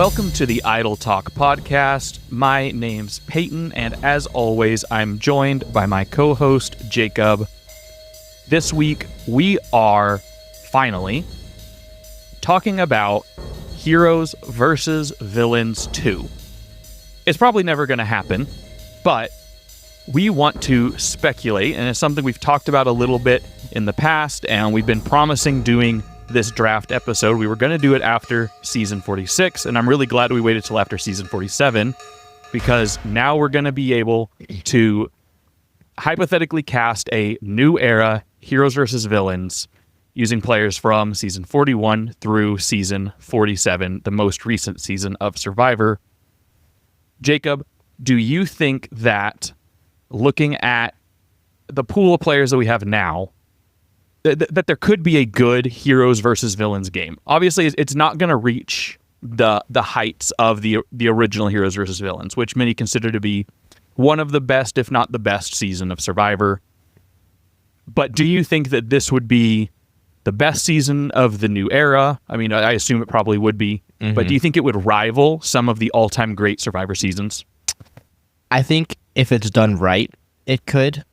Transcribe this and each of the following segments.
Welcome to the Idle Talk podcast. My name's Peyton, and as always, I'm joined by my co-host, Jacob. This week, we are finally talking about Heroes versus Villains 2. It's probably never going to happen, but we want to speculate, and it's something we've talked about a little bit in the past, and we've been promising doing this draft episode. We were going to do it after season 46, and I'm really glad we waited till after season 47, because now we're going to be able to hypothetically cast a new era Heroes versus Villains using players from season 41 through season 47, the most recent season of Survivor. Jacob, do you think that looking at the pool of players that we have now, that there could be a good Heroes versus Villains game? Obviously, it's not going to reach the heights of the original Heroes versus Villains, which many consider to be one of the best, if not the best, season of Survivor. But do you think that this would be the best season of the new era? I mean, I assume it probably would be. Mm-hmm. But do you think it would rival some of the all-time great Survivor seasons? I think if it's done right, it could.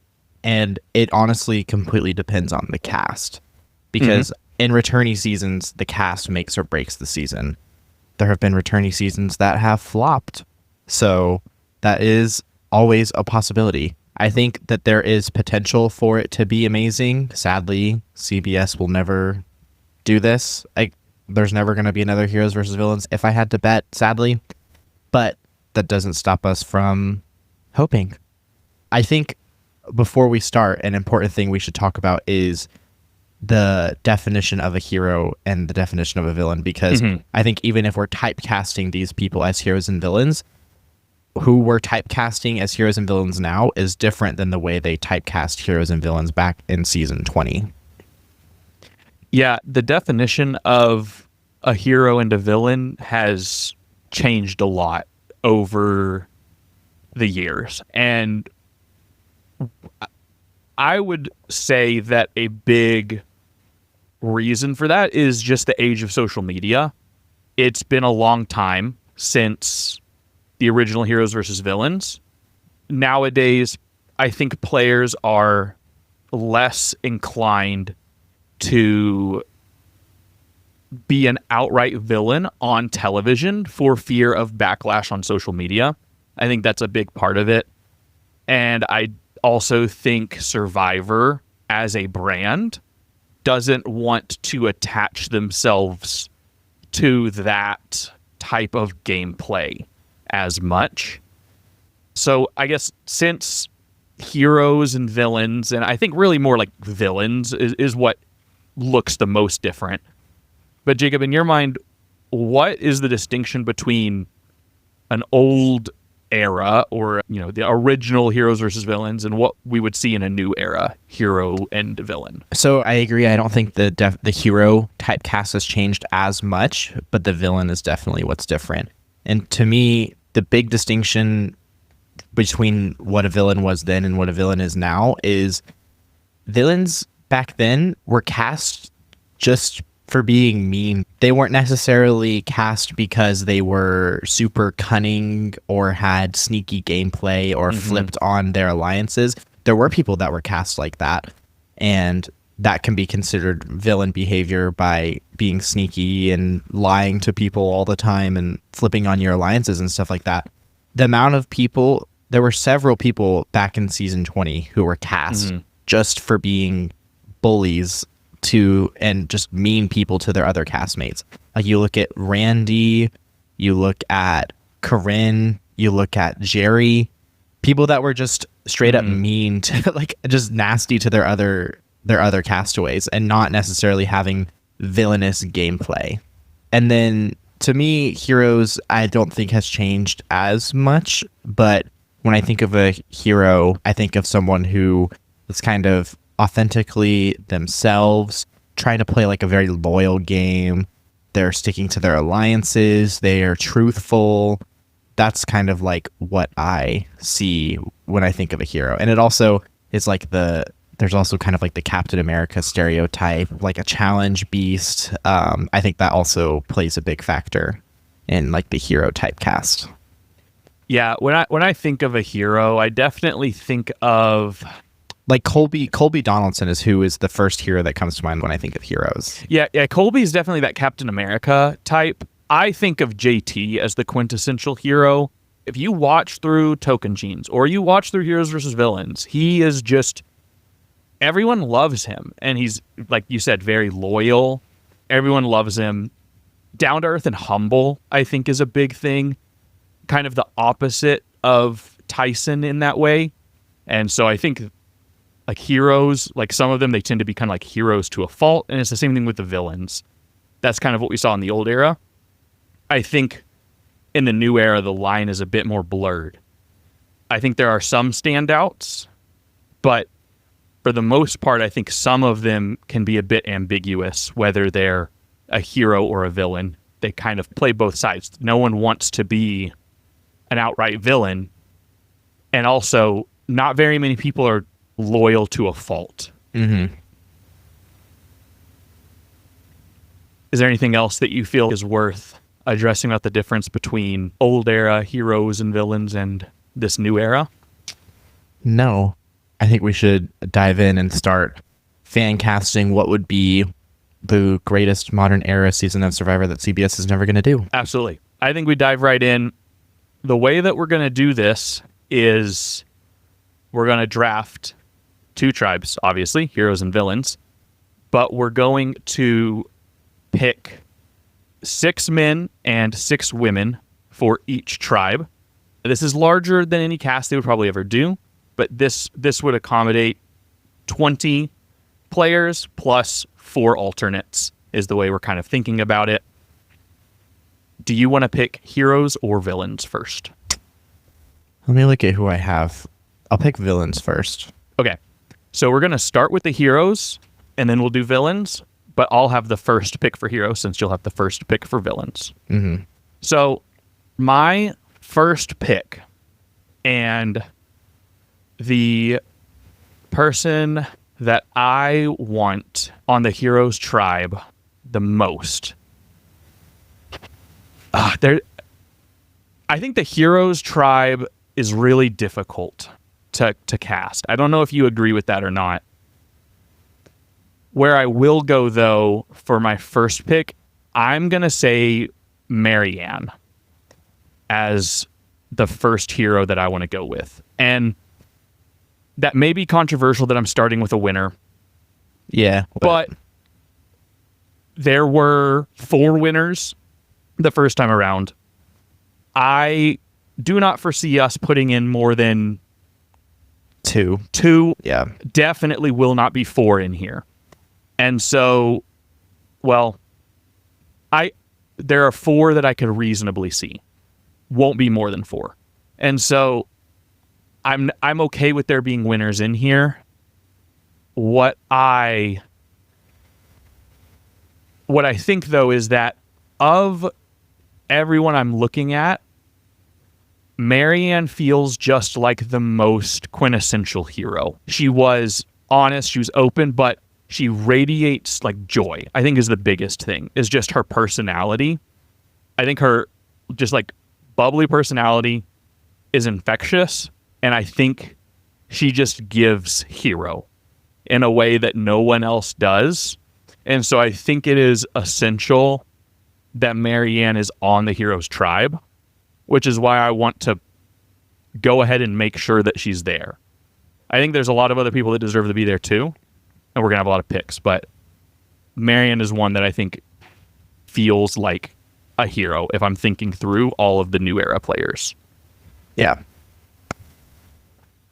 And it honestly completely depends on the cast, because in returnee seasons, the cast makes or breaks the season. There have been returnee seasons that have flopped, so that is always a possibility. I think that there is potential for it to be amazing. Sadly, CBS will never do this. There's never going to be another Heroes versus Villains if I had to bet, sadly. But that doesn't stop us from hoping. I think before we start, an important thing we should talk about is the definition of a hero and the definition of a villain, because I think even if we're typecasting these people as heroes and villains, who we're typecasting as heroes and villains now is different than the way they typecast heroes and villains back in season 20. Yeah, the definition of a hero and a villain has changed a lot over the years, and I would say that a big reason for that is just the age of social media. It's been a long time since the original Heroes versus Villains. Nowadays, I think players are less inclined to be an outright villain on television for fear of backlash on social media. I think that's a big part of it. And I also think Survivor as a brand doesn't want to attach themselves to that type of gameplay as much. So I guess since heroes and villains, and I think really more like villains is what looks the most different. But Jacob, in your mind, what is the distinction between an old era, or the original Heroes versus Villains, and what we would see in a new era hero and villain? So I agree. I don't think the hero typecast has changed as much, but the villain is definitely what's different. And to me, the big distinction between what a villain was then and what a villain is now is villains back then were cast just for being mean. They weren't necessarily cast because they were super cunning or had sneaky gameplay or flipped on their alliances. There were people that were cast like that, and that can be considered villain behavior by being sneaky and lying to people all the time and flipping on your alliances and stuff like that. The amount of people, there were several people back in season 20 who were cast just for being bullies to and just mean people to their other castmates. Like, you look at Randy, you look at Corinne, you look at Jerry, people that were just straight up mean to, like, just nasty to their other castaways, and not necessarily having villainous gameplay. And then to me, Heroes I don't think has changed as much, but when I think of a hero, I think of someone who is kind of authentically themselves, trying to play like a very loyal game. They're sticking to their alliances. They are truthful. That's kind of like what I see when I think of a hero. And it also is like there's also kind of like the Captain America stereotype, like a challenge beast. I think that also plays a big factor. in like the hero typecast. Yeah, when I think of a hero, I definitely think of like Colby Donaldson who is the first hero that comes to mind when I think of heroes. Yeah, Colby's definitely that Captain America type. I think of JT as the quintessential hero. If you watch through Token Genes or you watch through Heroes versus Villains, he is just, everyone loves him. And he's, like you said, very loyal. Everyone loves him. Down to earth and humble, I think, is a big thing. Kind of the opposite of Tyson in that way. And so I think like heroes, like some of them, they tend to be kind of like heroes to a fault. And it's the same thing with the villains. That's kind of what we saw in the old era. I think in the new era, the line is a bit more blurred. I think there are some standouts, but for the most part, I think some of them can be a bit ambiguous, whether they're a hero or a villain. They kind of play both sides. No one wants to be an outright villain. And also, not very many people are loyal to a fault. Mm-hmm. Is there anything else that you feel is worth addressing about the difference between old era heroes and villains and this new era? No. I think we should dive in and start fan casting what would be the greatest modern era season of Survivor that CBS is never going to do. Absolutely. I think we dive right in. The way that we're going to do this is we're going to draft 2 tribes, obviously, heroes and villains, but we're going to pick 6 men and 6 women for each tribe. This is larger than any cast they would probably ever do, but this would accommodate 20 players plus 4 alternates is the way we're kind of thinking about it. Do you want to pick heroes or villains first? Let me look at who I have. I'll pick villains first. Okay. So we're going to start with the heroes, and then we'll do villains, but I'll have the first pick for heroes since you'll have the first pick for villains. Mm-hmm. So my first pick, and the person that I want on the heroes tribe the most, I think the heroes tribe is really difficult to cast. I don't know if you agree with that or not. Where I will go, though, for my first pick, I'm going to say Marianne as the first hero that I want to go with. And that may be controversial that I'm starting with a winner. Yeah. But there were 4 winners the first time around. I do not foresee us putting in more than 2. 2. Yeah. Definitely will not be 4 in here. And so, well, there are 4 that I could reasonably see. Won't be more than 4. And so I'm okay with there being winners in here. What I think, though, is that of everyone I'm looking at, Marianne feels just like the most quintessential hero. She was honest, she was open, but she radiates like joy, I think, is the biggest thing, is just her personality. I think her just like bubbly personality is infectious, and I think she just gives hero in a way that no one else does. And so I think it is essential that Marianne is on the heroes tribe, which is why I want to go ahead and make sure that she's there. I think there's a lot of other people that deserve to be there too, and we're going to have a lot of picks, but Marianne is one that I think feels like a hero if I'm thinking through all of the new era players. Yeah.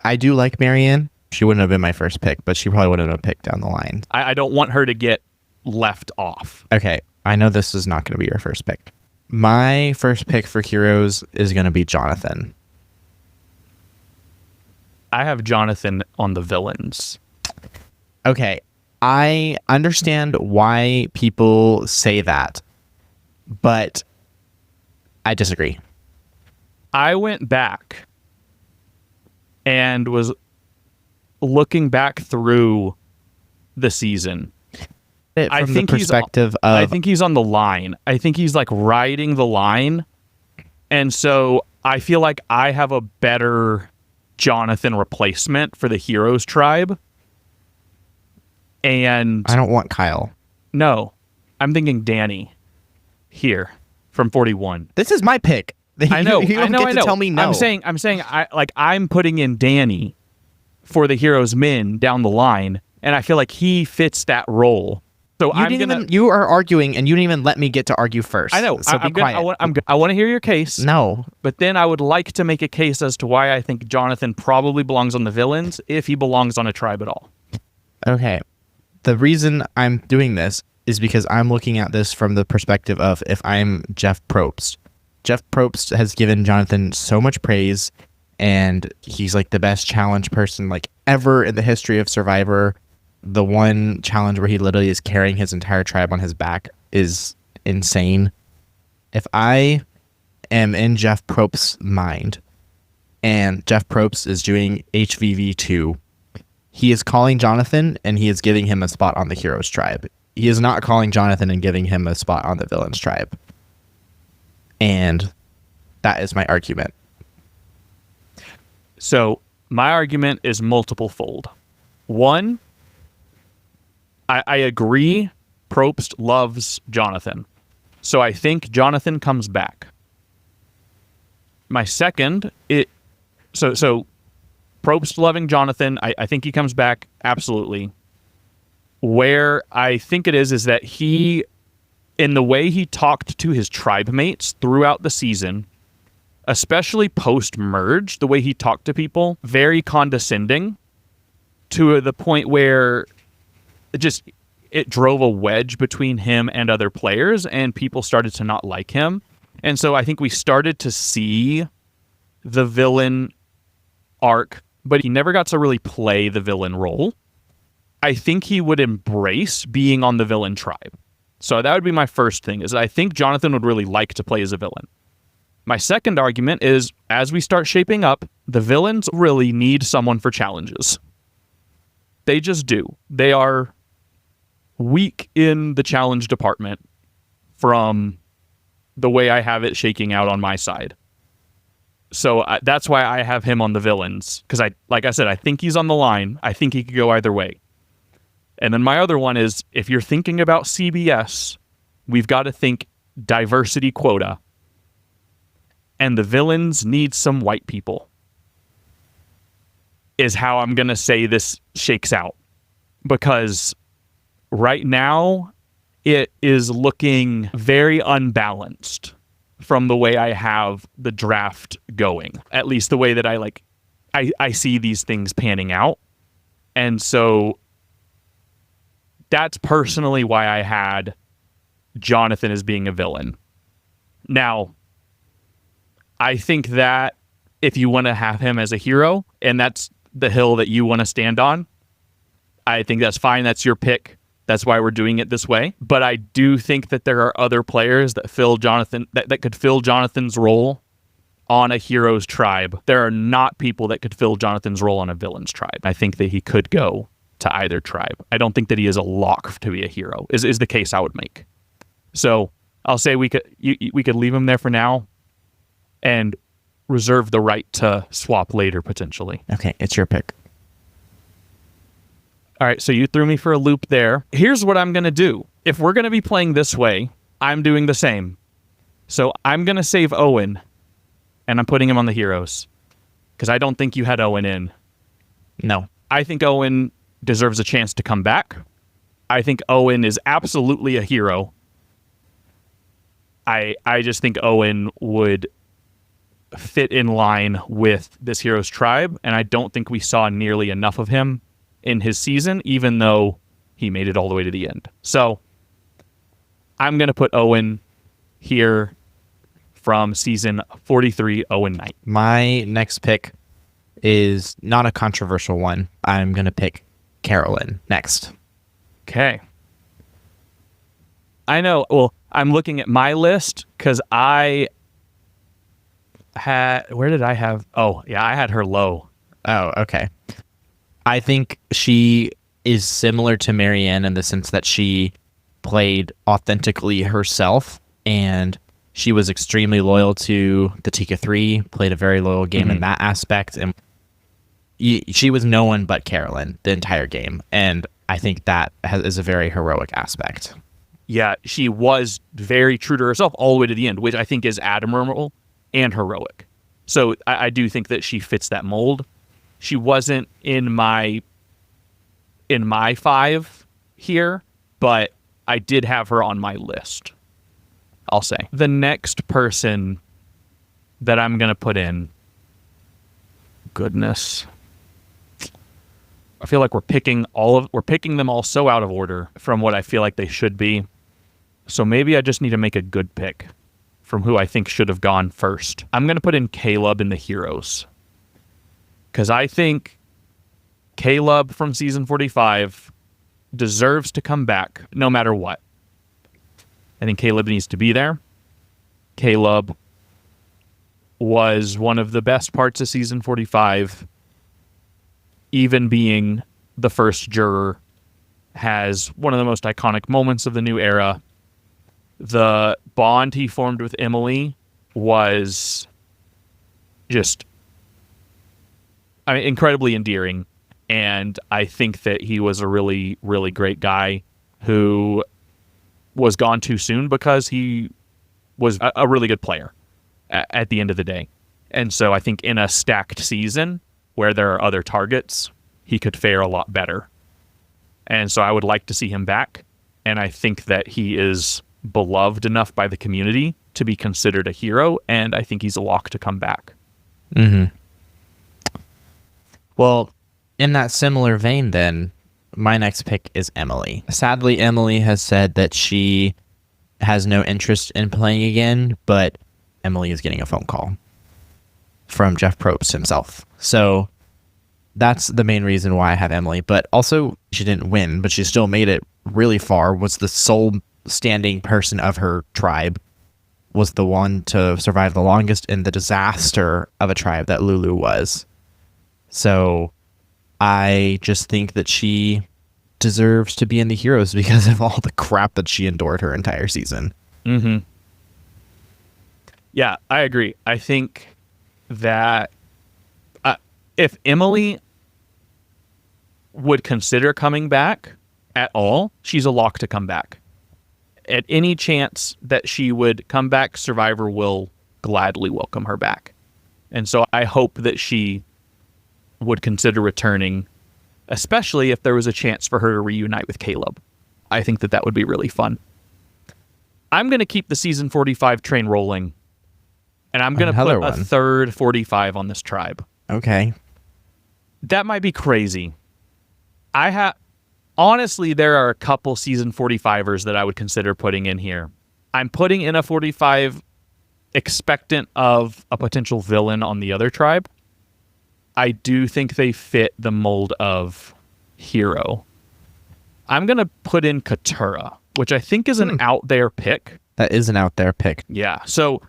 I do like Marianne. She wouldn't have been my first pick, but she probably wouldn't have been picked down the line. I don't want her to get left off. Okay. I know this is not going to be your first pick. My first pick for heroes is going to be Jonathan. I have Jonathan on the villains. Okay. I understand why people say that, but I disagree. I went back and was looking back through the season, it from the perspective of... I think he's on the line. I think he's like riding the line. And so I feel like I have a better Jonathan replacement for the Heroes tribe. And I don't want Kyle. No, I'm thinking Danny here from 41. This is my pick. I know. You don't get to tell me no. I'm saying I'm putting in Danny for the Heroes men down the line, and I feel like he fits that role. So you are arguing, and you didn't even let me get to argue first. I know. So be quiet. I want to hear your case. No. But then I would like to make a case as to why I think Jonathan probably belongs on the villains, if he belongs on a tribe at all. Okay. The reason I'm doing this is because I'm looking at this from the perspective of if I'm Jeff Probst. Jeff Probst has given Jonathan so much praise, and he's like the best challenge person like ever in the history of Survivor. The one challenge where he literally is carrying his entire tribe on his back is insane. If I am in Jeff Probst's mind and Jeff Probst is doing HVV2, he is calling Jonathan and he is giving him a spot on the Heroes tribe. He is not calling Jonathan and giving him a spot on the Villains tribe. And that is my argument. So my argument is multiple fold. One, I agree Probst loves Jonathan. So I think Jonathan comes back. My second, so Probst loving Jonathan, I think he comes back, absolutely. Where I think it is that he, in the way he talked to his tribe mates throughout the season, especially post-merge, the way he talked to people, very condescending, to the point where it drove a wedge between him and other players, and people started to not like him. And so I think we started to see the villain arc, but he never got to really play the villain role. I think he would embrace being on the villain tribe. So that would be my first thing, is I think Jonathan would really like to play as a villain. My second argument is, as we start shaping up, the villains really need someone for challenges. They just do. They are weak in the challenge department from the way I have it shaking out on my side. So that's why I have him on the villains, because like I said, I think he's on the line. I think he could go either way. And then my other one is, if you're thinking about CBS, we've got to think diversity quota. And the villains need some white people, is how I'm going to say this shakes out. Because right now, it is looking very unbalanced from the way I have the draft going. At least the way that I see these things panning out. And so that's personally why I had Jonathan as being a villain. Now, I think that if you want to have him as a hero, and that's the hill that you want to stand on, I think that's fine. That's your pick. That's why we're doing it this way. But I do think that there are other players that that could fill Jonathan's role on a hero's tribe. There are not people that could fill Jonathan's role on a villain's tribe. I think that he could go to either tribe. I don't think that he is a lock to be a hero, is the case I would make. So I'll say we could leave him there for now and reserve the right to swap later, potentially. Okay, it's your pick. All right, so you threw me for a loop there. Here's what I'm going to do. If we're going to be playing this way, I'm doing the same. So I'm going to save Owen, and I'm putting him on the heroes, because I don't think you had Owen in. No. I think Owen deserves a chance to come back. I think Owen is absolutely a hero. I just think Owen would fit in line with this hero's tribe, and I don't think we saw nearly enough of him in his season, even though he made it all the way to the end. So I'm going to put Owen here from season 43, Owen Knight. My next pick is not a controversial one. I'm going to pick Carolyn next. Okay. I know. Well, I'm looking at my list because I had... Where did I have... Oh, yeah, I had her low. Oh, okay. I think she is similar to Marianne in the sense that she played authentically herself, and she was extremely loyal to the Tika 3, played a very loyal game in that aspect, and she was no one but Carolyn the entire game, and I think that is a very heroic aspect. Yeah, she was very true to herself all the way to the end, which I think is admirable and heroic. So I do think that she fits that mold. She wasn't in my 5 here, but I did have her on my list, I'll say. The next person that I'm going to put in, goodness, I feel like we're picking them all so out of order from what I feel like they should be. So maybe I just need to make a good pick from who I think should have gone first. I'm going to put in Kaleb in the heroes, because I think Kaleb from season 45 deserves to come back no matter what. I think Kaleb needs to be there. Kaleb was one of the best parts of season 45. Even being the first juror, has one of the most iconic moments of the new era. The bond he formed with Emily was just, incredibly endearing. And I think that he was a really, really great guy who was gone too soon because he was a really good player at the end of the day. And so I think in a stacked season where there are other targets, he could fare a lot better. And so I would like to see him back. And I think that he is beloved enough by the community to be considered a hero. And I think he's a lock to come back. Mm-hmm. Well, in that similar vein, then, my next pick is Emily. Sadly, Emily has said that she has no interest in playing again, but Emily is getting a phone call from Jeff Probst himself. So that's the main reason why I have Emily. But also, she didn't win, but she still made it really far, was the sole standing person of her tribe, was the one to survive the longest in the disaster of a tribe that Lulu was. So I just think that she deserves to be in the heroes because of all the crap that she endured her entire season. Mm-hmm. Yeah, I agree. I think that if Emily would consider coming back at all, she's a lock to come back. At any chance that she would come back, Survivor will gladly welcome her back. And so I hope that she would consider returning, especially if there was a chance for her to reunite with Kaleb. I think that would be really fun. I'm going to keep the season 45 train rolling, and I'm going to put a third 45 on this tribe. Okay. That might be crazy. Honestly, there are a couple season 45ers that I would consider putting in here. I'm putting in a 45 expectant of a potential villain on the other tribe. I do think they fit the mold of hero. I'm going to put in Katurah, which I think is an out there pick. That is an out there pick. Yeah. So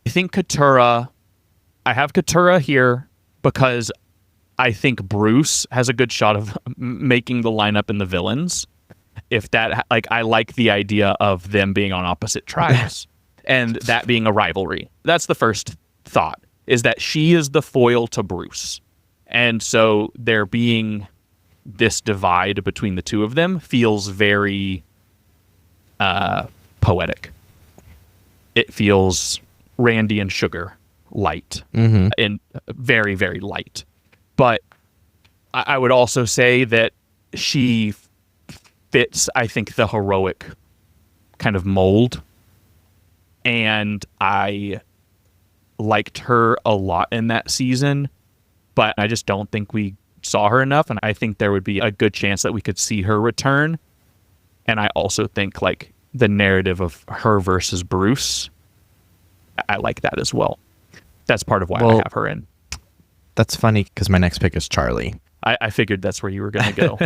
I think I have Katurah here because I think Bruce has a good shot of making the lineup in the villains. I like the idea of them being on opposite tribes and that being a rivalry. That's the first thought, is that she is the foil to Bruce. And so there being this divide between the two of them feels very poetic. It feels Randy and Sugar light, and very, very light. But I would also say that she fits, I think, the heroic kind of mold. And I liked her a lot in that season, but I just don't think we saw her enough. And I think there would be a good chance that we could see her return. And I also think the narrative of her versus Bruce, I like that as well. That's part of why I have her in. That's funny because my next pick is Charlie. I figured that's where you were going to go.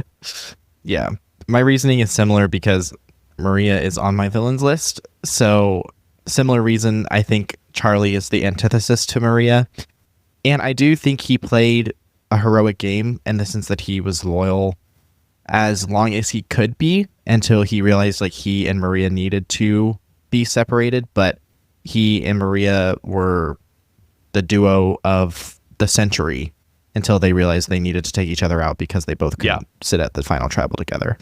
Yeah. My reasoning is similar because Maria is on my villains list. So similar reason, I think Charlie is the antithesis to Maria. And I do think he played a heroic game in the sense that he was loyal as long as he could be until he realized like he and Maria needed to be separated, but he and Maria were the duo of the century until they realized they needed to take each other out because they both couldn't sit at the final tribal together.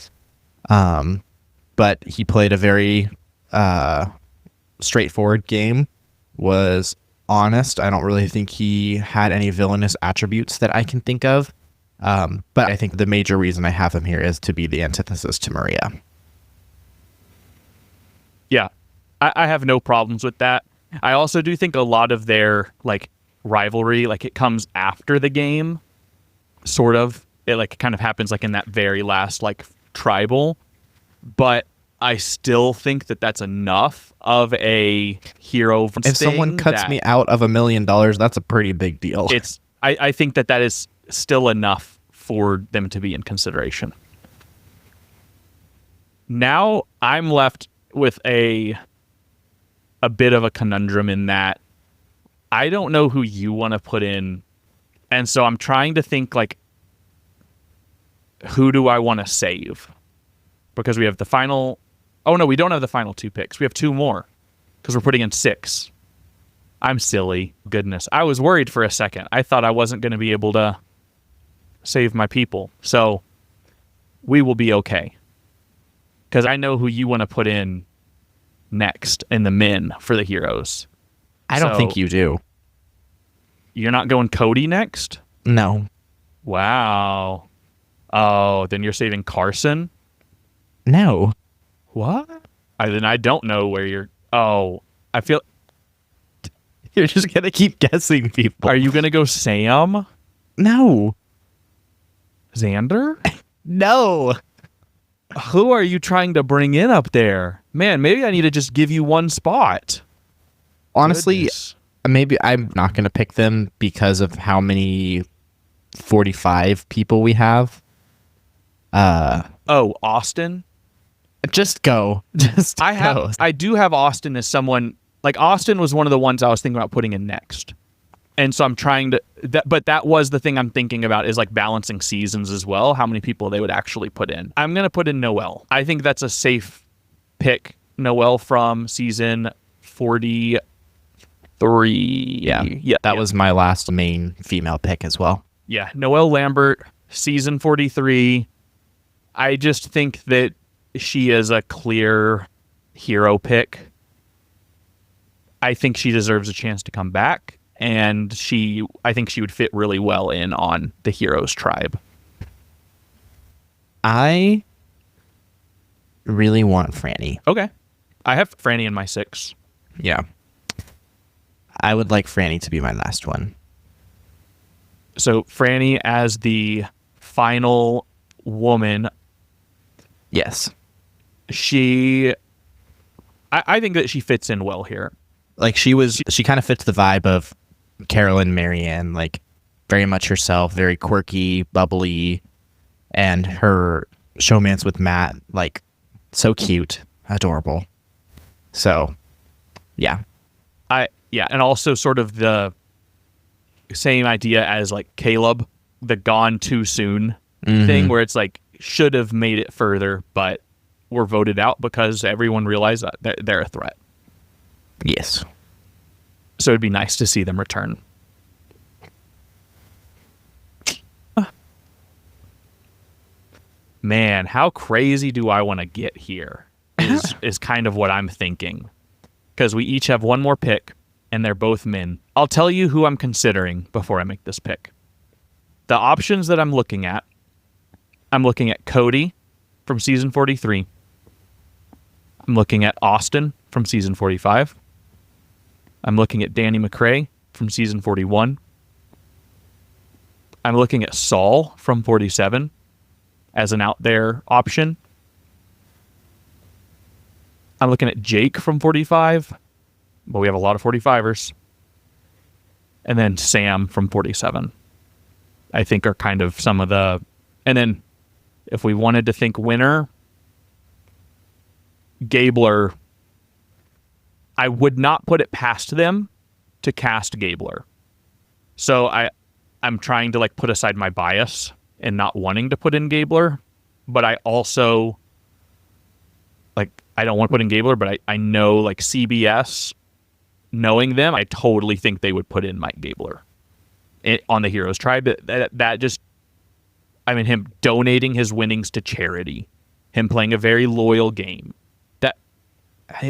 But he played a very straightforward game, was honest. I don't really think he had any villainous attributes that I can think of. But I think the major reason I have him here is to be the antithesis to Maria. Yeah, I have no problems with that. I also do think a lot of their like rivalry, like it comes after the game, sort of. It like kind of happens like in that very last like tribal, but I still think that that's enough of a hero. If someone cuts me out of $1 million, that's a pretty big deal. I think that is still enough for them to be in consideration. Now I'm left with a bit of a conundrum in that I don't know who you want to put in, and so I'm trying to think like, who do I want to save? Because we have the final... Oh, no, we don't have the final 2 picks. We have 2 more because we're putting in 6. I'm silly. Goodness. I was worried for a second. I thought I wasn't going to be able to save my people. So we will be okay. Because I know who you want to put in next in the men for the heroes. I don't think you do. You're not going Cody next? No. Wow. Oh, then you're saving Carson? No. What? Then I don't know where you're... Oh, I feel... You're just going to keep guessing people. Are you going to go Sam? No. Xander? No. Who are you trying to bring in up there? Man, maybe I need to just give you one spot. Honestly, Goodness. Maybe I'm not going to pick them because of how many 45 people we have. Oh, Austin? Just go. I do have Austin as someone... Like, Austin was one of the ones I was thinking about putting in next. And so I'm trying to... But that was the thing I'm thinking about, is like balancing seasons as well, how many people they would actually put in. I'm going to put in Noelle. I think that's a safe pick. Noelle from season 43. Yeah, that was my last main female pick as well. Yeah, Noelle Lambert, season 43. I just think that she is a clear hero pick. I think she deserves a chance to come back, and I think she would fit really well in on the Heroes tribe. I really want Frannie. Okay. I have Frannie in my 6. Yeah. I would like Frannie to be my last one. So Frannie as the final woman. Yes. I think that she fits in well here. Like she kind of fits the vibe of Carolyn Marianne, like very much herself, very quirky, bubbly, and her showmance with Matt, like so cute, adorable. So, yeah. And also sort of the same idea as like Kaleb, the gone too soon thing, where it's like should have made it further, but were voted out because everyone realized that they're a threat. Yes. So it'd be nice to see them return. Man, how crazy do I want to get here is kind of what I'm thinking. Because we each have one more pick, and they're both men. I'll tell you who I'm considering before I make this pick. The options that I'm looking at Cody from season 43. I'm looking at Austin from season 45. I'm looking at Danny McCray from season 41. I'm looking at Saul from 47 as an out there option. I'm looking at Jake from 45, but we have a lot of 45ers. And then Sam from 47, I think are kind of some of the... And then if we wanted to think winner, Gabler, I would not put it past them to cast Gabler. So I'm trying to like put aside my bias and not wanting to put in Gabler, but I also like, I don't want to put in Gabler, but I know, like, CBS, knowing them, I totally think they would put in Mike Gabler on the Heroes Tribe. That just, I mean, him donating his winnings to charity, him playing a very loyal game, that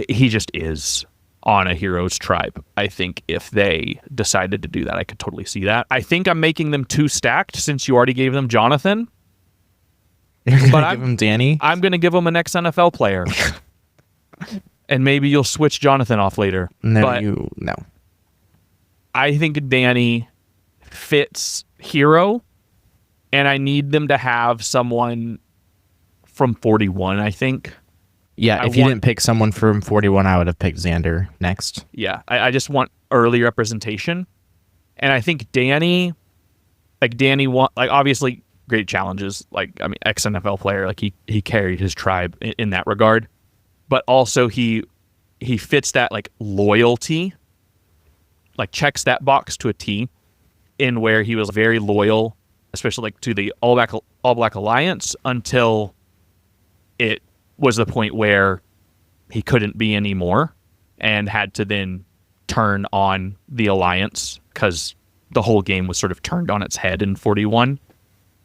he just is on a Heroes Tribe. I think if they decided to do that, I could totally see that. I think I'm making them too stacked since you already gave them Jonathan. You're going to give him Danny? I'm going to give him an ex-NFL player. And maybe you'll switch Jonathan off later. No. I think Danny fits hero, and I need them to have someone from 41, I think. Yeah, if you didn't pick someone from 41, I would have picked Xander next. Yeah, I just want early representation. And I think Danny, obviously great challenges. Like, I mean, ex-NFL player, like he carried his tribe in that regard. But also he fits that, like, loyalty, like, checks that box to a T, in where he was very loyal, especially, like, to the All Black Alliance, until it was the point where he couldn't be anymore and had to then turn on the Alliance because the whole game was sort of turned on its head in 41.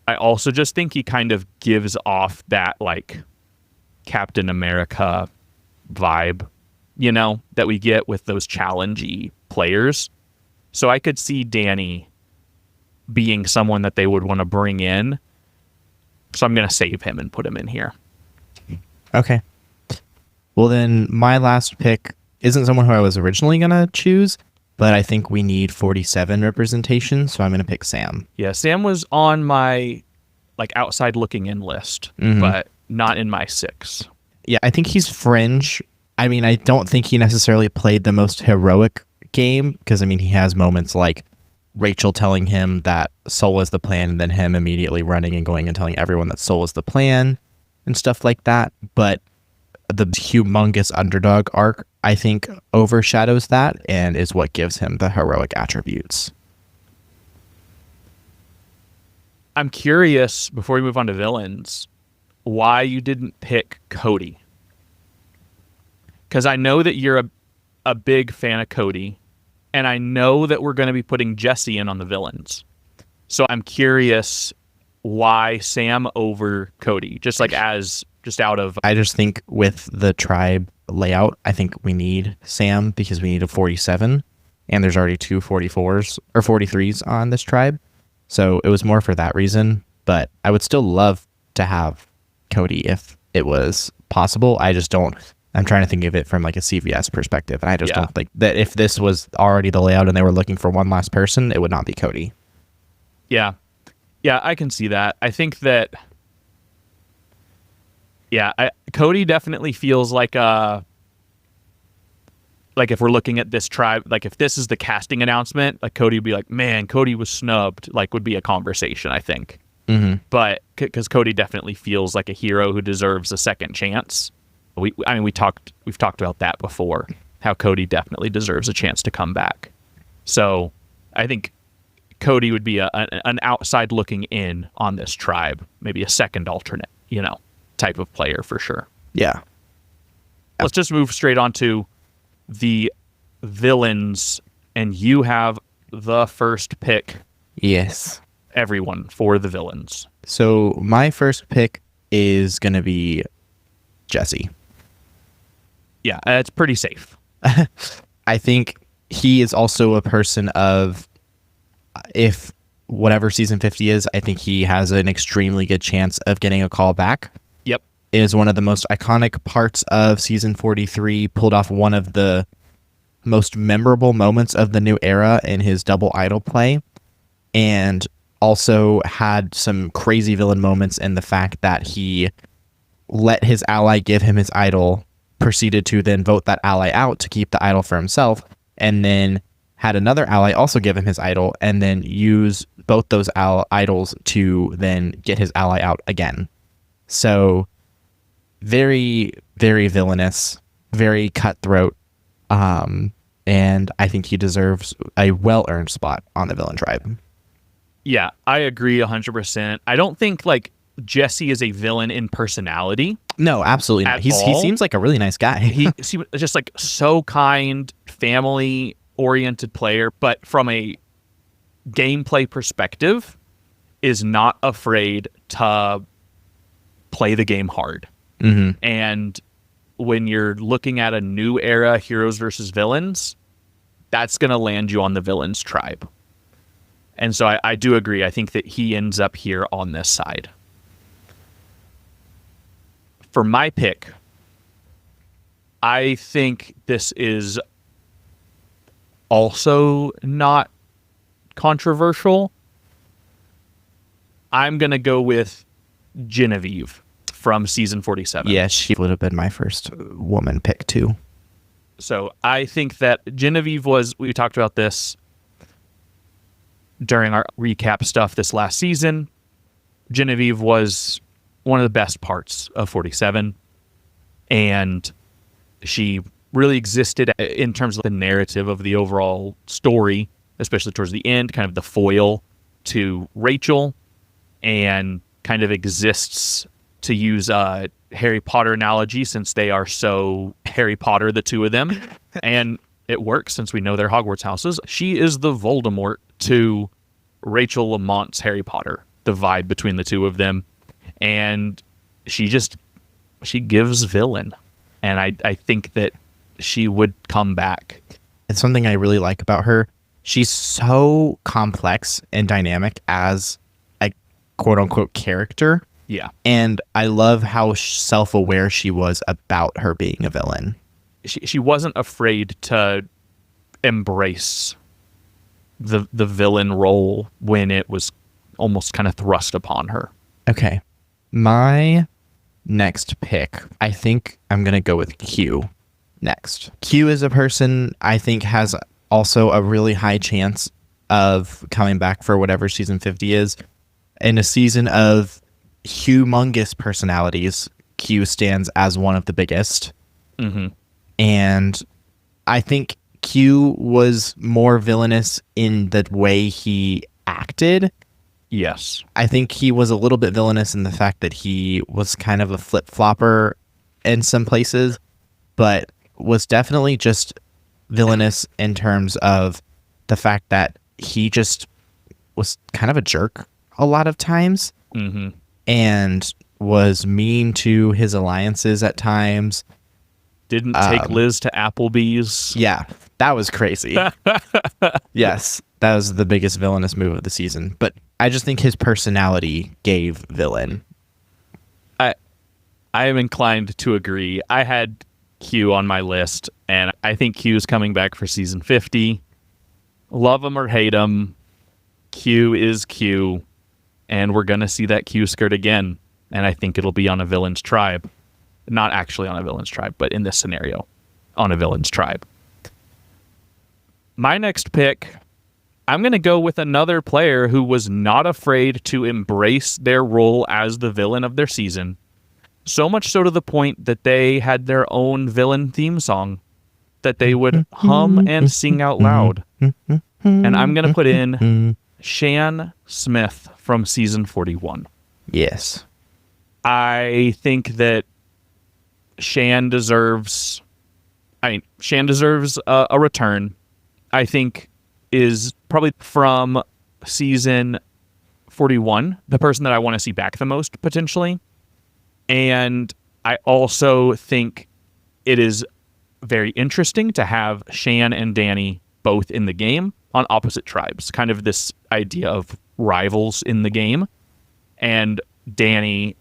I also just think he kind of gives off that, like, Captain America vibe, you know, that we get with those challengey players. So I could see Danny being someone that they would want to bring in. So I'm going to save him and put him in here. Okay. Well, then my last pick isn't someone who I was originally going to choose, but I think we need 47 representation, so I'm going to pick Sam. Yeah, Sam was on my, like, outside looking in list, but not in my 6. Yeah, I think he's fringe. I mean, I don't think he necessarily played the most heroic game, because, I mean, he has moments like Rachel telling him that Soul is the plan, and then him immediately running and going and telling everyone that Soul is the plan and stuff like that. But the humongous underdog arc, I think, overshadows that and is what gives him the heroic attributes. I'm curious, before we move on to villains, why you didn't pick Cody. Because I know that you're a big fan of Cody, and I know that we're going to be putting Jesse in on the villains. So I'm curious why Sam over Cody, just out of... I just think with the tribe layout, I think we need Sam because we need a 47, and there's already 2 44s or 43s on this tribe. So it was more for that reason, but I would still love to have Cody if it was possible. I just don't... I'm trying to think of it from, like, a CVS perspective, and I just don't think that if this was already the layout and they were looking for one last person, it would not be Cody. Yeah. Yeah, I can see that. I think that... Yeah, Cody definitely feels like if we're looking at this tribe, like, if this is the casting announcement, like, Cody would be like, man, Cody was snubbed, like, would be a conversation, I think. Mm-hmm. But because Cody definitely feels like a hero who deserves a second chance. We've talked about that before, how Cody definitely deserves a chance to come back. So I think Cody would be an outside looking in on this tribe, maybe a second alternate, you know, type of player for sure. Yeah. Let's just move straight on to the villains, and you have the first pick. Yes. Everyone for the villains. So my first pick is going to be Jesse. Yeah, it's pretty safe. I think he is also a person of, if whatever season 50 is, I think he has an extremely good chance of getting a call back. Yep. It is one of the most iconic parts of season 43, pulled off one of the most memorable moments of the new era in his double idol play, and also had some crazy villain moments in the fact that he let his ally give him his idol, proceeded to then vote that ally out to keep the idol for himself, and then had another ally also give him his idol, and then use both those idols to then get his ally out again. So very, very villainous, very cutthroat, and I think he deserves a well-earned spot on the villain tribe. Yeah, I agree 100%. I don't think, like, Jesse is a villain in personality. No, absolutely not. He seems like a really nice guy. He seems just like so kind, family-oriented player, but from a gameplay perspective, is not afraid to play the game hard. Mm-hmm. And when you're looking at a new era heroes versus villains, that's going to land you on the villains tribe. And so I do agree. I think that he ends up here on this side. For my pick, I think this is also not controversial. I'm going to go with Genevieve from season 47. Yeah, she would have been my first woman pick too. So I think that Genevieve we talked about this during our recap stuff this last season. Genevieve was one of the best parts of 47, and she really existed in terms of the narrative of the overall story, especially towards the end, kind of the foil to Rachel, and kind of exists, to use a Harry Potter analogy, since they are so Harry Potter, the two of them, and it works since we know their Hogwarts houses. She is the Voldemort to Rachel Lamont's Harry Potter, the vibe between the two of them. And she gives villain. And I think that she would come back. It's something I really like about her. She's so complex and dynamic as a quote unquote character. Yeah. And I love how self-aware she was about her being a villain. She wasn't afraid to embrace the villain role when it was almost kind of thrust upon her. Okay. My next pick, I think I'm going to go with Q next. Q is a person I think has also a really high chance of coming back for whatever season 50 is. In a season of humongous personalities, Q stands as one of the biggest. Mm-hmm. And I think Q was more villainous in the way he acted. Yes. I think he was a little bit villainous in the fact that he was kind of a flip-flopper in some places, but was definitely just villainous in terms of the fact that he just was kind of a jerk a lot of times. Mm-hmm. And was mean to his alliances at times. Didn't take Liz to Applebee's. Yeah, that was crazy. Yes, that was the biggest villainous move of the season. But I just think his personality gave villain. I am inclined to agree. I had Q on my list, and I think Q is coming back for season 50. Love him or hate him, Q is Q, and we're going to see that Q skirt again. And I think it'll be on a villain's tribe. Not actually on a villain's tribe, but in this scenario, on a villain's tribe. My next pick, I'm going to go with another player who was not afraid to embrace their role as the villain of their season. So much so to the point that they had their own villain theme song that they would hum and sing out loud. And I'm going to put in Shan Smith from season 41. Yes. I think that Shan deserves a return. I think is probably from season 41, the person that I want to see back the most, potentially. And I also think it is very interesting to have Shan and Danny both in the game on opposite tribes. Kind of this idea of rivals in the game. And Danny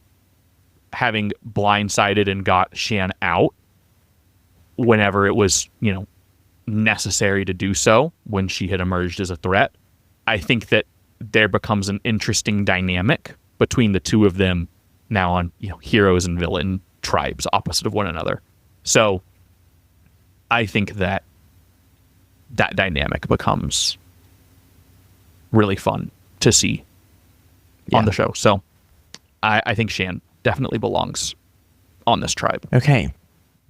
having blindsided and got Shan out whenever it was, necessary to do so, when she had emerged as a threat. I think that there becomes an interesting dynamic between the two of them now on, heroes and villain tribes opposite of one another. So I think that dynamic becomes really fun to see on the show. So I think Shan definitely belongs on this tribe. Okay.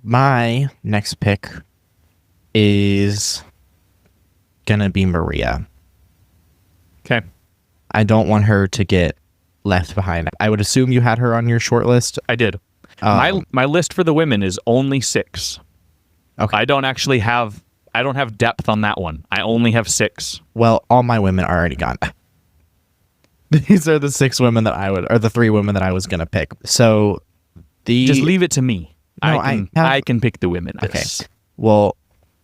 My next pick is gonna be Maria. Okay. I don't want her to get left behind. I would assume you had her on your short list. I did. My list for the women is only 6. Okay. I don't have depth on that one. I only have 6. Well, all my women are already gone. These are the 6 women or the 3 women that I was gonna pick. So just leave it to me. No, I can pick the women. Okay. Well,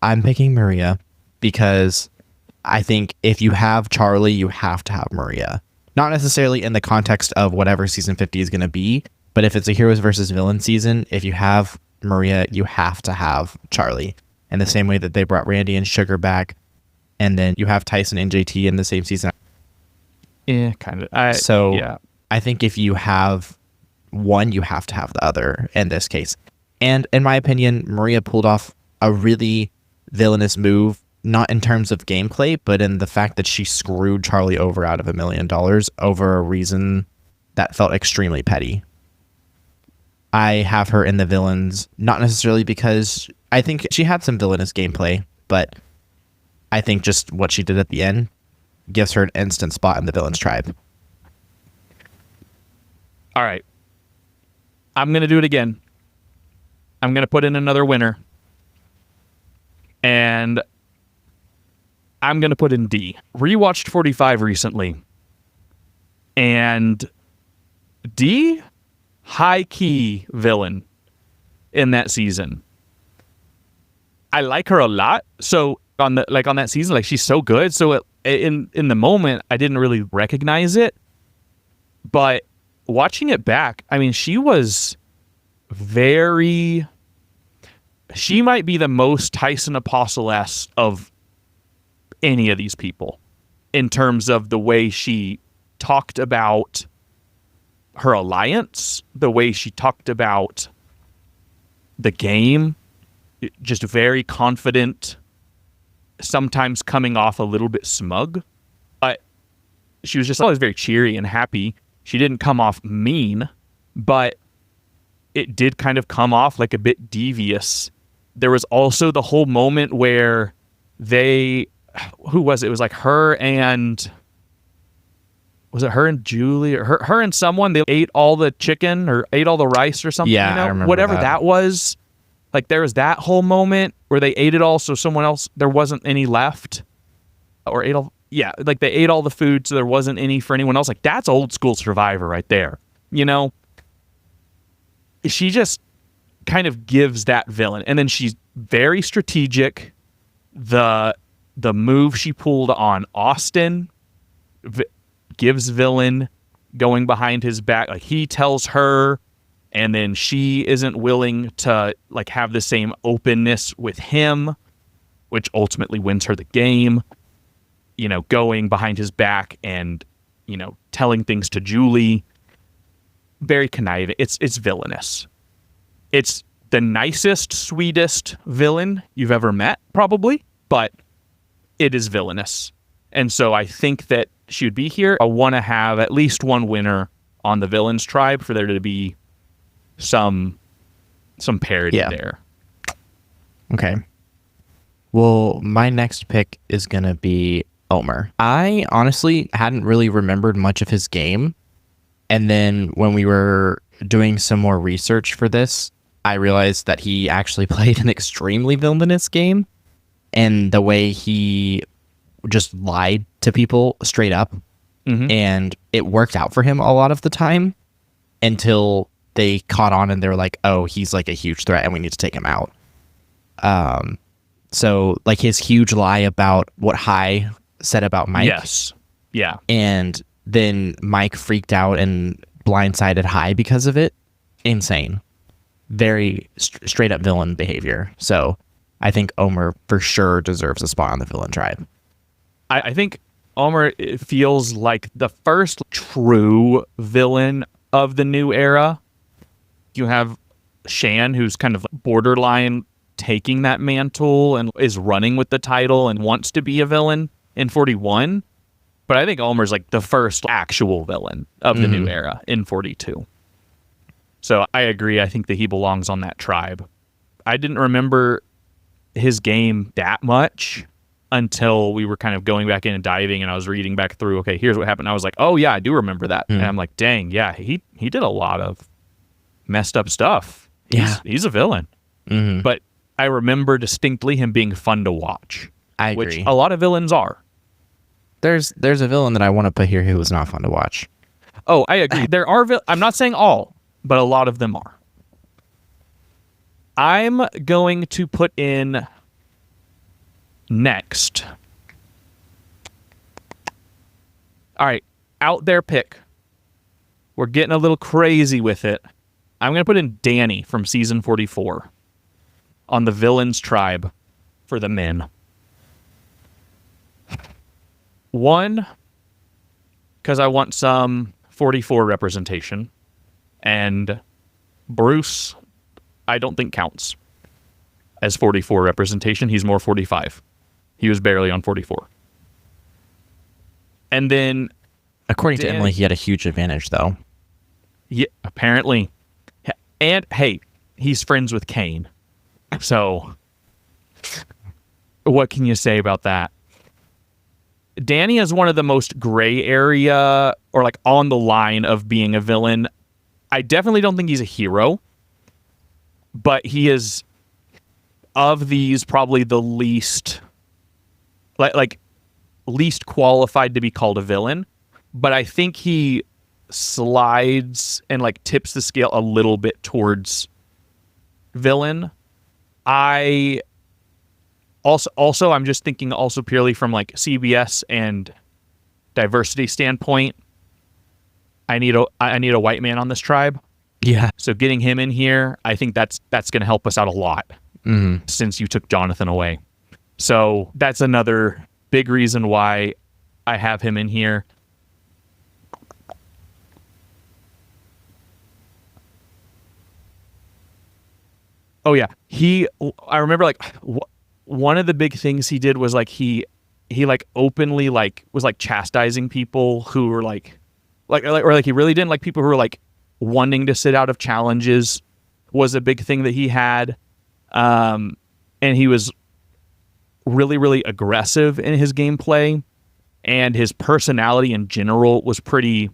I'm picking Maria because I think if you have Charlie, you have to have Maria. Not necessarily in the context of whatever season 50 is going to be, but if it's a heroes versus villain season, if you have Maria, you have to have Charlie. In the same way that they brought Randy and Sugar back, and then you have Tyson and JT in the same season. Yeah, kind of. Yeah. I think if you have one, you have to have the other in this case. And in my opinion, Maria pulled off a really villainous move, not in terms of gameplay, but in the fact that she screwed Charlie over out of $1 million over a reason that felt extremely petty. I have her in the villains, not necessarily because I think she had some villainous gameplay, but I think just what she did at the end gives her an instant spot in the villains tribe. All right. I'm going to do it again. I'm going to put in another winner. And I'm going to put in D. Rewatched 45 recently. And D, high-key villain in that season. I like her a lot. So on that season, like, she's so good. So in the moment, I didn't really recognize it. But watching it back, I mean, she was she might be the most Tyson Apostle-esque of any of these people in terms of the way she talked about her alliance, the way she talked about the game, just very confident, sometimes coming off a little bit smug, but she was just always very cheery and happy. She didn't come off mean, but it did kind of come off like a bit devious. There was also the whole moment where who was it? It was like her and Julie or her and someone, they ate all the chicken or ate all the rice or something. Yeah, I remember whatever that was. Like, there was that whole moment where they ate it all, so someone else, there wasn't any left, or like they ate all the food, so there wasn't any for anyone else. Like, that's old school Survivor right there. She just kind of gives that villain, and then she's very strategic. The move she pulled on Austin gives villain going behind his back. Like, he tells her, and then she isn't willing to like have the same openness with him, which ultimately wins her the game. Going behind his back and telling things to Julie. Very conniving. It's villainous. It's the nicest, sweetest villain you've ever met, probably, but it is villainous. And so I think that she would be here. I want to have at least one winner on the villains tribe for there to be some parity there. Okay. Well, my next pick is going to be Omer. I honestly hadn't really remembered much of his game. And then when we were doing some more research for this, I realized that he actually played an extremely villainous game. And the way he just lied to people straight up. Mm-hmm. And it worked out for him a lot of the time until they caught on and they were like, oh, he's like a huge threat and we need to take him out. So like his huge lie about what Hai said about Mike. Yes. Yeah. And then Mike freaked out and blindsided Hai because of it. Insane. Very straight up villain behavior. So I think Omer for sure deserves a spot on the villain tribe. I think Omer feels like the first true villain of the new era. You have Shan, who's kind of borderline taking that mantle and is running with the title and wants to be a villain in 41. But I think Omer's like the first actual villain of the new era in 42. So I agree. I think that he belongs on that tribe. I didn't remember his game that much. until we were kind of going back in and diving, and I was reading back through, okay, here's what happened. I was like, oh yeah, I do remember that. And I'm like, dang, yeah, he did a lot of messed up stuff. He's a villain. But I remember distinctly him being fun to watch. I agree. Which a lot of villains are. There's a villain that I want to put here who was not fun to watch. Oh, I agree. There are I'm not saying all, but a lot of them are. I'm going to put in next. All right, out there pick. We're getting a little crazy with it. I'm going to put in Danny from season 44 on the villains tribe for the men. One, because I want some 44 representation. And Bruce, I don't think counts as 44 representation. He's more 45. He was barely on 44. And then... According to Emily, he had a huge advantage, though. Yeah, apparently. And, hey, he's friends with Kane. So, what can you say about that? Danny is one of the most gray area, or like on the line of being a villain. I definitely don't think he's a hero, but he is, of these, probably the least, like least qualified to be called a villain. But I think he slides and like tips the scale a little bit towards villain. I also I'm just thinking also purely from like CBS and diversity standpoint. I need a white man on this tribe. Yeah. So getting him in here, I think that's going to help us out a lot since you took Jonathan away. So that's another big reason why I have him in here. Oh yeah, I remember like one of the big things he did was like he like openly like was like chastising people who were like he really didn't like people who were like wanting to sit out of challenges was a big thing that he had, and he was really, really aggressive in his gameplay, and his personality in general was pretty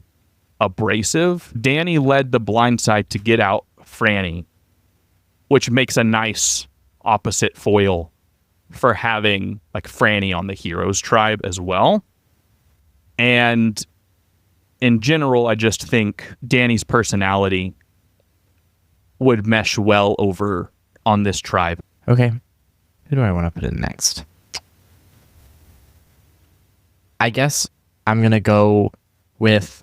abrasive. Danny led the blind side to get out Frannie, which makes a nice opposite foil for having like Frannie on the Heroes tribe as well. And in general, I just think Danny's personality would mesh well over on this tribe. Okay. Who do I want to put in next? I guess I'm going to go with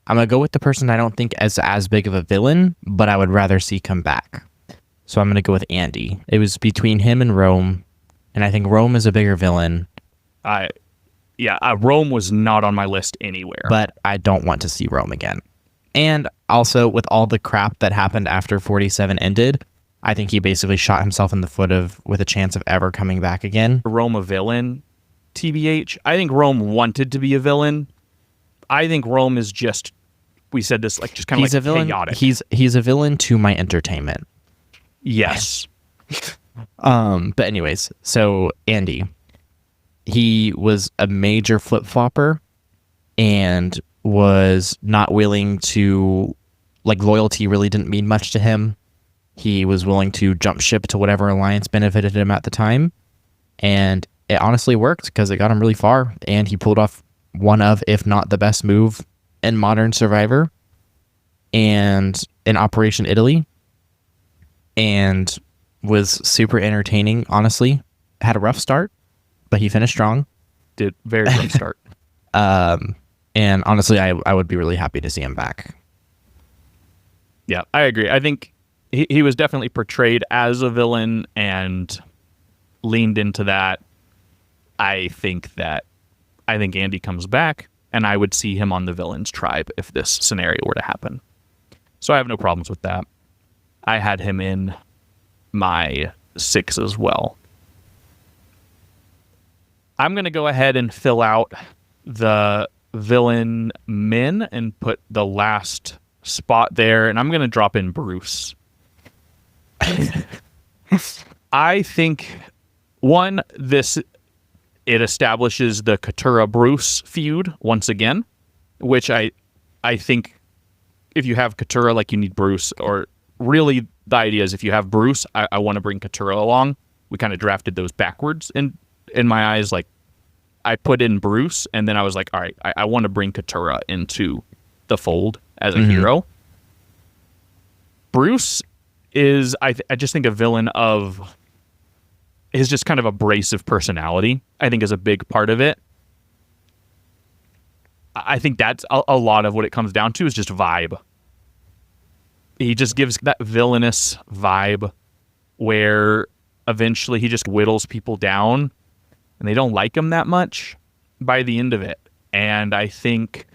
the person I don't think is as big of a villain, but I would rather see come back. So I'm going to go with Andy. It was between him and Rome, and I think Rome is a bigger villain. Rome was not on my list anywhere. But I don't want to see Rome again. And also, with all the crap that happened after 47 ended, I think he basically shot himself in the foot with a chance of ever coming back again. Rome a villain, TBH. I think Rome wanted to be a villain. I think Rome is just, we said this, like just kind of like chaotic. He's a villain to my entertainment. Yes. But anyways, so Andy, he was a major flip-flopper and was not willing to, like, loyalty really didn't mean much to him. He was willing to jump ship to whatever alliance benefited him at the time. And it honestly worked because it got him really far. And he pulled off one of, if not the best move in modern Survivor and in Operation Italy. And was super entertaining, honestly. Had a rough start, but he finished strong. Did very rough start. And honestly, I would be really happy to see him back. Yeah, I agree. I think he was definitely portrayed as a villain and leaned into that. I think Andy comes back, and I would see him on the villains tribe if this scenario were to happen. So I have no problems with that. I had him in my 6 as well. I'm going to go ahead and fill out the villain men and put the last spot there, and I'm going to drop in Bruce. I think, one, this It establishes the Katurah Bruce feud once again, which I think if you have Katurah, like, you need Bruce, or really the idea is if you have Bruce, I want to bring Katurah along. We kind of drafted those backwards in my eyes. Like, I put in Bruce, and then I was like, all right, I want to bring Katurah into the fold as a hero. Bruce is, I just think, a villain of his just kind of abrasive personality, I think, is a big part of it. I think that's a lot of what it comes down to, is just vibe. He just gives that villainous vibe where eventually he just whittles people down and they don't like him that much by the end of it. And I think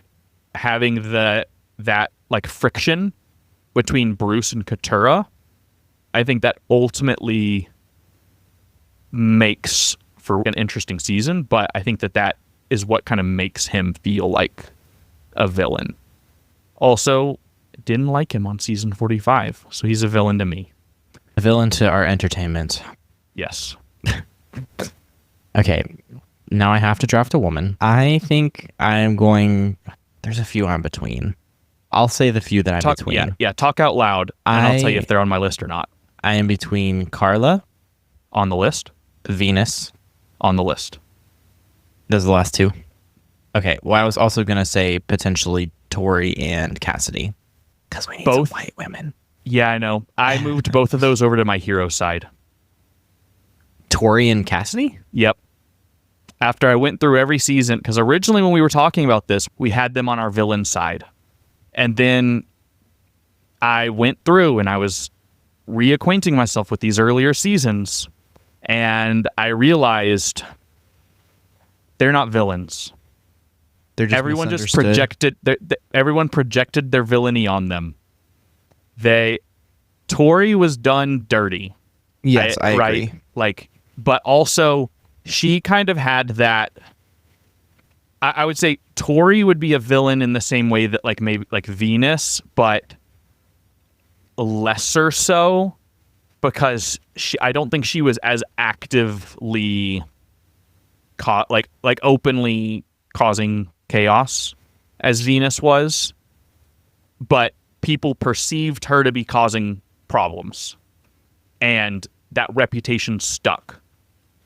having that like friction between Bruce and Katurah, I think that ultimately makes for an interesting season, but I think that is what kind of makes him feel like a villain. Also, didn't like him on season 45, so he's a villain to me. A villain to our entertainment. Yes. Okay, now I have to draft a woman. I think I'm going... There's a few I'm between. I'll say the few that I'm between. Yeah, talk out loud, and I'll tell you if they're on my list or not. I am between Carla. On the list. Venus. On the list. Those are the last two? Okay, well, I was also going to say potentially Tori and Cassidy. Because we need both some white women. Yeah, I know. I moved both of those over to my hero side. Tori and Cassidy? Yep. After I went through every season, because originally when we were talking about this, we had them on our villain side. And then I went through and I was reacquainting myself with these earlier seasons, and I realized they're not villains. They're just everyone just projected. Everyone projected their villainy on them. Tori was done dirty. Yes, I agree. Like, but also she kind of had that. I would say Tori would be a villain in the same way that maybe Venus, but lesser so, because I don't think she was as actively openly causing chaos as Venus was, but people perceived her to be causing problems, and that reputation stuck.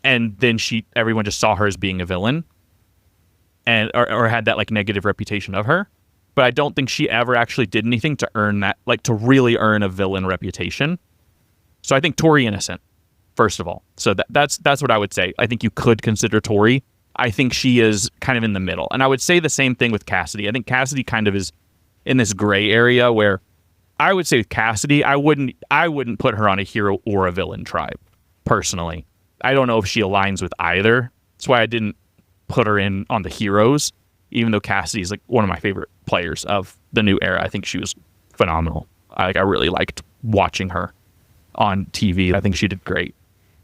And then everyone just saw her as being a villain, and or had that negative reputation of her. But I don't think she ever actually did anything to earn that, to really earn a villain reputation. So I think Tori innocent, first of all. So that's what I would say. I think you could consider Tori. I think she is kind of in the middle. And I would say the same thing with Cassidy. I think Cassidy kind of is in this gray area where I would say with Cassidy, I wouldn't put her on a hero or a villain tribe, personally. I don't know if she aligns with either. That's why I didn't put her in on the heroes, even though Cassidy is one of my favorite players of the new era. I think she was phenomenal. I really liked watching her on TV. I think she did great.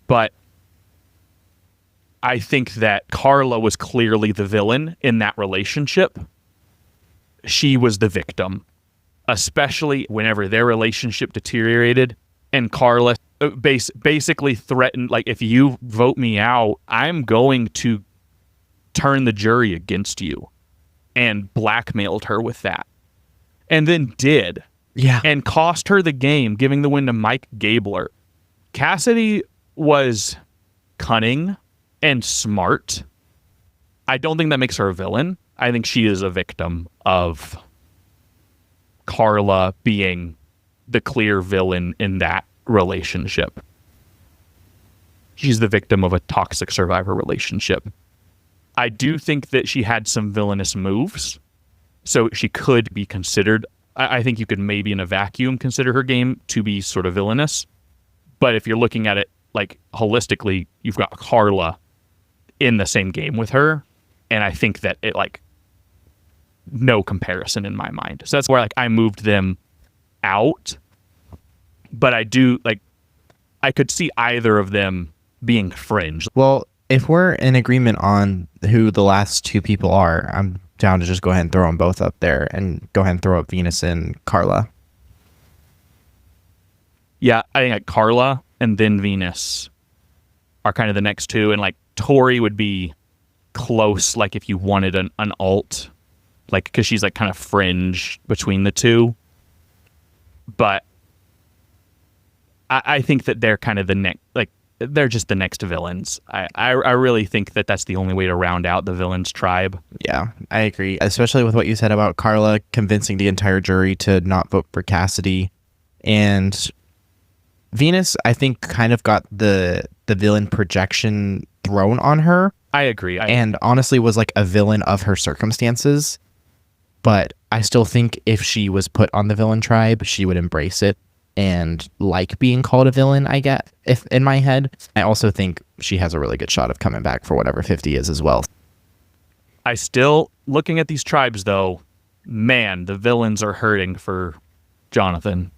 But I think that Carla was clearly the villain in that relationship. She was the victim, especially whenever their relationship deteriorated and Carla basically threatened, if you vote me out, I'm going to turn the jury against you, and blackmailed her with that. And then did. Yeah. And cost her the game, giving the win to Mike Gabler. Cassidy was cunning and smart. I don't think that makes her a villain. I think she is a victim of Carla being the clear villain in that relationship. She's the victim of a toxic survivor relationship. I do think that she had some villainous moves, so she could be considered. I think you could maybe in a vacuum consider her game to be sort of villainous. But if you're looking at it holistically, you've got Carla in the same game with her, and I think that it no comparison in my mind. So that's where I moved them out. But I do I could see either of them being fringe. Well, if we're in agreement on who the last two people are, I'm down to just go ahead and throw them both up there and go ahead and throw up Venus and Carla. Yeah, I think Carla and then Venus are kind of the next two, and Tori would be close, like if you wanted an alt, like because she's like kind of fringe between the two. But I think that they're kind of the next, like they're just the next villains. I really think that that's the only way to round out the villains tribe. Yeah, I agree. Especially with what you said about Carla convincing the entire jury to not vote for Cassidy. And Venus, I think, kind of got the villain projection thrown on her. I agree. And honestly was like a villain of her circumstances. But I still think if she was put on the villain tribe, she would embrace it and like being called a villain, I get, if in my head. I also think she has a really good shot of coming back for whatever 50 is as well. I still, looking at these tribes though, man, the villains are hurting for Jonathan.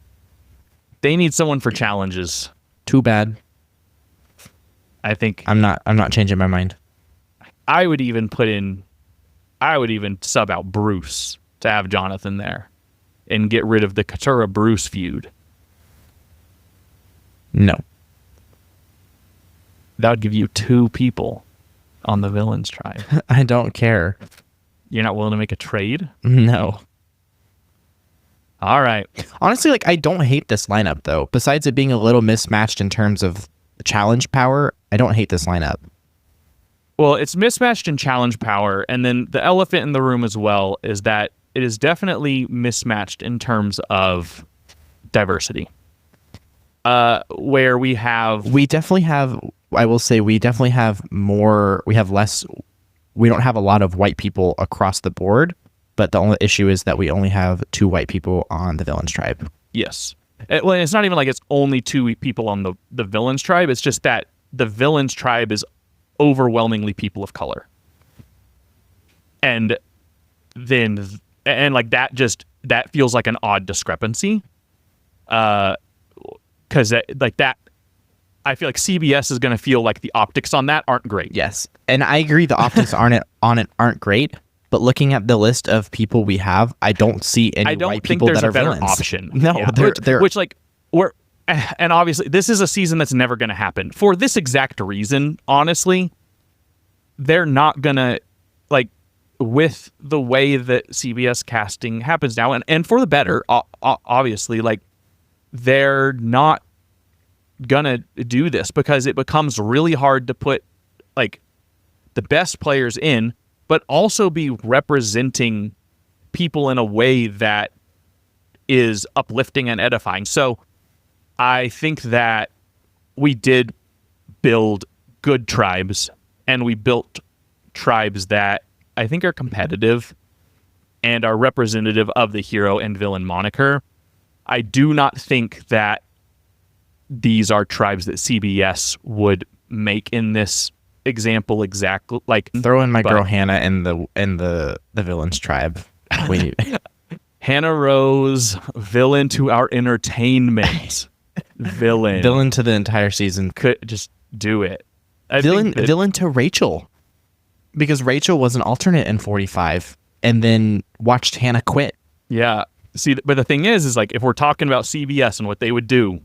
They need someone for challenges. Too bad. I think I'm not changing my mind. I would even sub out Bruce to have Jonathan there and get rid of the Katurah Bruce feud. No. That would give you 2 people on the villains tribe. I don't care. You're not willing to make a trade? No. All right. Honestly, like, I don't hate this lineup, though. Besides it being a little mismatched in terms of challenge power, I don't hate this lineup. Well, it's mismatched in challenge power, and then the elephant in the room as well is that it is definitely mismatched in terms of diversity. Where we definitely have, I will say, we definitely have more, we have less, we don't have a lot of white people across the board, but the only issue is that we only have 2 white people on the villains tribe. Yes. Well, it's not even like it's only 2 people on the villains tribe. It's just that the villains tribe is overwhelmingly people of color. And then, and like that feels like an odd discrepancy. Because like that, I feel like CBS is going to feel like the optics on that aren't great. Yes, and I agree. The optics aren't great. But looking at the list of people we have, I don't see any white people that are villains. Option. No, yeah. Which like and obviously this is a season that's never going to happen for this exact reason. Honestly, they're not gonna, like, with the way that CBS casting happens now, and for the better, obviously, like, they're not gonna do this because it becomes really hard to put, like, the best players in, but also be representing people in a way that is uplifting and edifying. So I think that we did build good tribes, and we built tribes that I think are competitive and are representative of the hero and villain moniker. I do not think that these are tribes that CBS would make in this example exactly. Like, throw in my girl Hannah in the villains tribe. Hannah Rose, villain to our entertainment. Villain to the entire season. Could just do it. Villain to Rachel, because Rachel was an alternate in 45 and then watched Hannah quit. Yeah. See, but the thing is like, if we're talking about CBS and what they would do,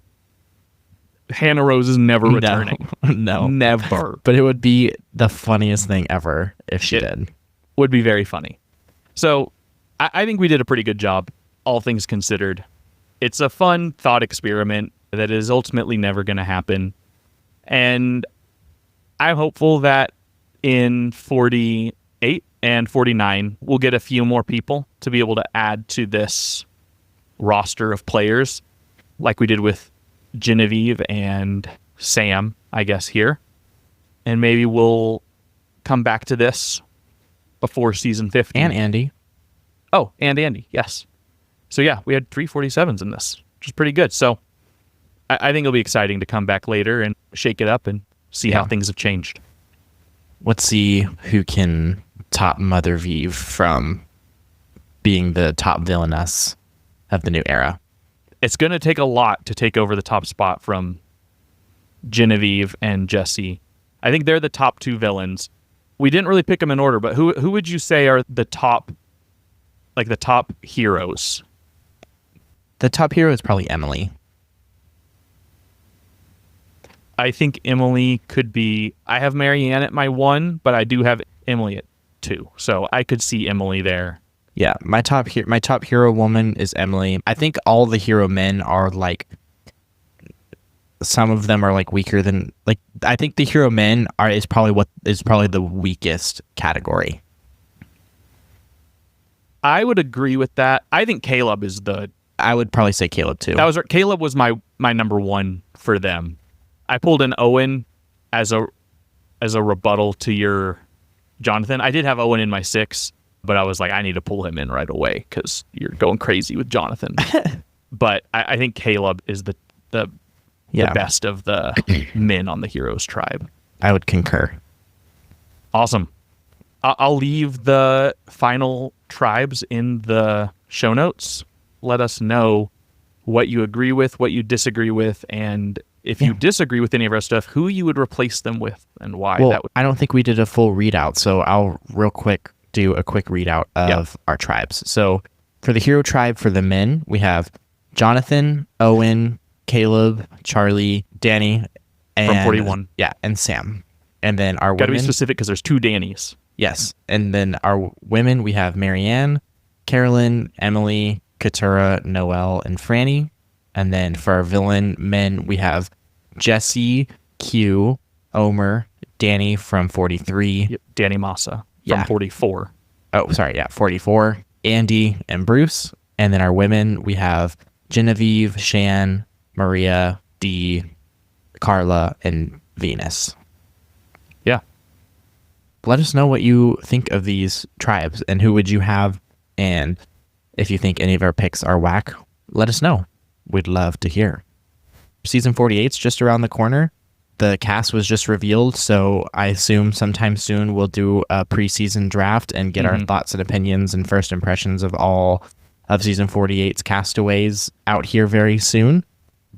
Hannah Rose is never returning. No. Never. But it would be the funniest thing ever if she did. Would be very funny. So I think we did a pretty good job, all things considered. It's a fun thought experiment that is ultimately never going to happen. And I'm hopeful that in 48 and 49, we'll get a few more people to be able to add to this roster of players, like we did with Genevieve and Sam, I guess, here. And maybe we'll come back to this before season 50. And Andy. Oh, and Andy, yes. So yeah, we had 3 47s in this, which is pretty good. So I think it'll be exciting to come back later and shake it up and see how things have changed. Let's see who can top Mother Vive from being the top villainess of the new era. It's going to take a lot to take over the top spot from Genevieve and Jesse. I think they're the top 2 villains. We didn't really pick them in order, but who would you say are the top, like the top heroes? The top hero is probably Emily. I think Emily could be. I have Marianne at my 1, but I do have Emily at 2. So I could see Emily there. Yeah, my top hero woman is Emily. I think all the hero men are like, some of them are like weaker than, like, I think the hero men is probably the weakest category. I would agree with that. I think Kaleb is I would probably say Kaleb too. Kaleb was my number 1 for them. I pulled in Owen as a rebuttal to your Jonathan. I did have Owen in my 6, but I was like, I need to pull him in right away because you're going crazy with Jonathan. But I think Kaleb is the best of the men on the Heroes tribe. I would concur. Awesome. I'll leave the final tribes in the show notes. Let us know what you agree with, what you disagree with, and if you disagree with any of our stuff, who you would replace them with and why. Well, I don't think we did a full readout, so I'll real quick do a quick readout of our tribes. So for the hero tribe, for the men, we have Jonathan, Owen, Kaleb, Charlie, Danny, and from 41. Yeah, and Sam. And then our Gotta women, be specific because there's 2 Dannys. Yes. And then our women, we have Marianne, Carolyn, Emily, Katurah, Noelle, and Frannie. And then for our villain men, we have Jesse, Q, Omer, Danny from 43. Yep, Danny Massa from 44. Oh, sorry. Yeah, 44. Andy and Bruce. And then our women, we have Genevieve, Shan, Maria, Dee, Carla, and Venus. Yeah. Let us know what you think of these tribes and who would you have. And if you think any of our picks are whack, let us know. We'd love to hear. Season 48's just around the corner. The cast was just revealed, so I assume sometime soon we'll do a preseason draft and get our thoughts and opinions and first impressions of all of Season 48's castaways out here very soon.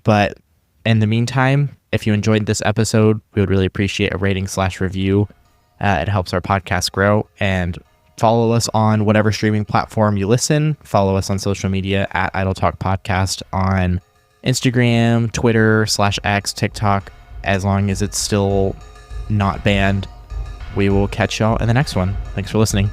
But in the meantime, if you enjoyed this episode, we would really appreciate a rating/review. It helps our podcast grow. And follow us on whatever streaming platform you listen. Follow us on social media at Idle Talk Podcast on Instagram, Twitter /X, TikTok. As long as it's still not banned, we will catch y'all in the next one. Thanks for listening.